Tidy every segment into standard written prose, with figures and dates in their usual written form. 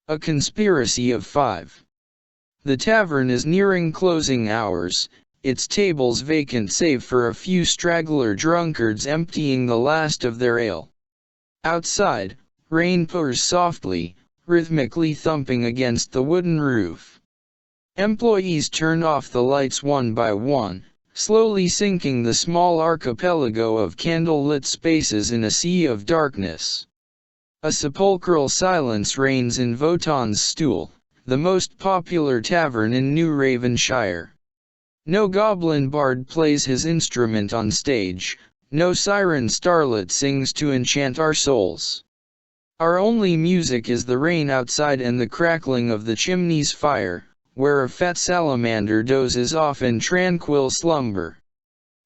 A conspiracy of 5. The tavern is nearing closing hours, its tables vacant save for a few straggler drunkards emptying the last of their ale. Outside, rain pours softly, rhythmically thumping against the wooden roof. Employees turn off the lights one by one, slowly sinking the small archipelago of candle-lit spaces in a sea of darkness. A sepulchral silence reigns in Wotan's Stool, the most popular tavern in New Ravenshire. No goblin bard plays his instrument on stage, no siren starlet sings to enchant our souls. Our only music is the rain outside and the crackling of the chimney's fire, where a fat salamander dozes off in tranquil slumber.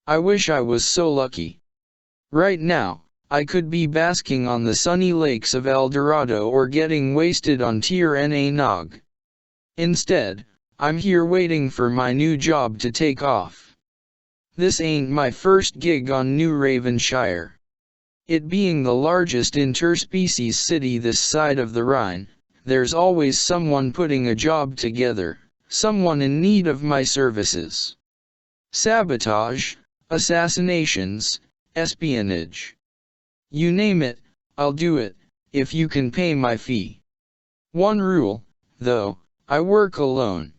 I wish I was so lucky. Right now, I could be basking on the sunny lakes of El Dorado or getting wasted on Tir Na Nog. Instead, I'm here waiting for my new job to take off. This ain't my first gig on New Ravenshire. It being the largest interspecies city this side of the Rhine, there's always someone putting a job together, someone in need of my services. Sabotage, assassinations, espionage. You name it, I'll do it, if you can pay my fee. One rule, though, I work alone.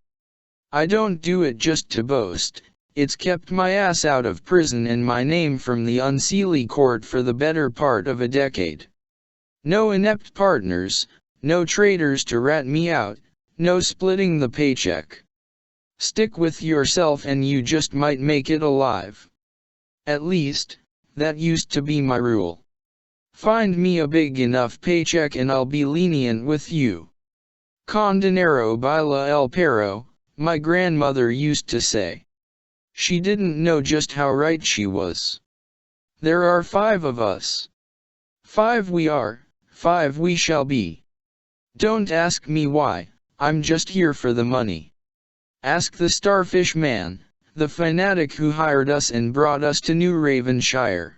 I don't do it just to boast, it's kept my ass out of prison and my name from the unseelie court for the better part of a decade. No inept partners, no traitors to rat me out, no splitting the paycheck. Stick with yourself and you just might make it alive. At least, that used to be my rule. Find me a big enough paycheck and I'll be lenient with you. Con dinero baila el perro, my grandmother used to say. She didn't know just how right she was. There are 5 of us. 5 we are, 5 we shall be. Don't ask me why, I'm just here for the money. Ask the Starfish Man, the fanatic who hired us and brought us to New Ravenshire.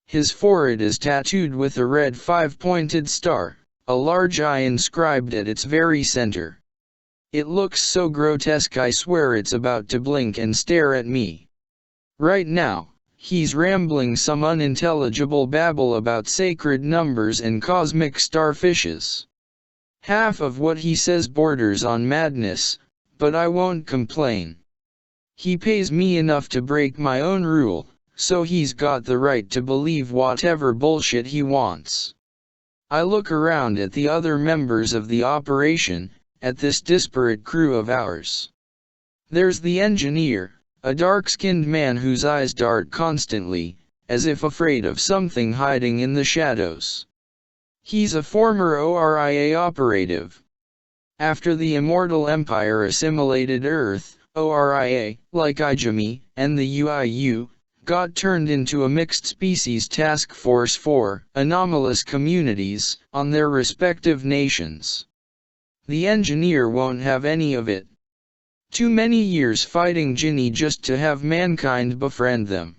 His forehead is tattooed with a red 5-pointed star, a large eye inscribed at its very center. It looks so grotesque I swear it's about to blink and stare at me. Right now, he's rambling some unintelligible babble about sacred numbers and cosmic starfishes. Half of what he says borders on madness, but I won't complain. He pays me enough to break my own rule, so he's got the right to believe whatever bullshit he wants. I look around at the other members of the operation, at this disparate crew of ours. There's the engineer, a dark-skinned man whose eyes dart constantly, as if afraid of something hiding in the shadows. He's a former ORIA operative. After the Immortal Empire assimilated Earth, ORIA, like IGMI, and the UIU, got turned into a mixed-species task force for anomalous communities on their respective nations. The engineer won't have any of it. Too many years fighting Ginny just to have mankind befriend them.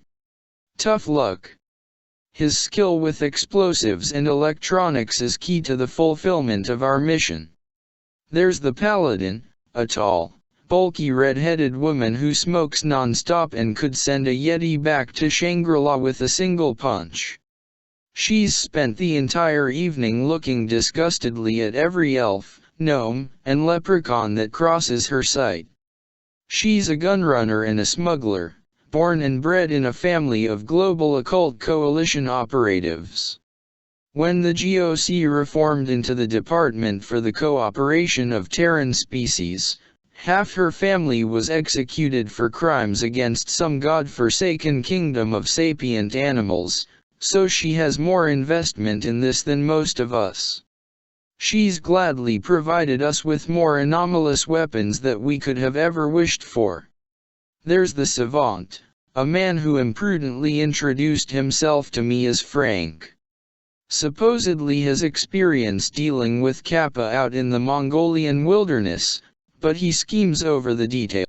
Tough luck. His skill with explosives and electronics is key to the fulfillment of our mission. There's the Paladin, a tall, bulky red-headed woman who smokes non-stop and could send a Yeti back to Shangri-La with a single punch. She's spent the entire evening looking disgustedly at every elf, gnome, and leprechaun that crosses her sight. She's a gunrunner and a smuggler, born and bred in a family of global occult coalition operatives. When the GOC reformed into the Department for the Cooperation of Terran Species, half her family was executed for crimes against some god-forsaken kingdom of sapient animals, so she has more investment in this than most of us. She's gladly provided us with more anomalous weapons that we could have ever wished for. There's the Savant, a man who imprudently introduced himself to me as Frank. Supposedly has experience dealing with Kappa out in the Mongolian wilderness, but he schemes over the details.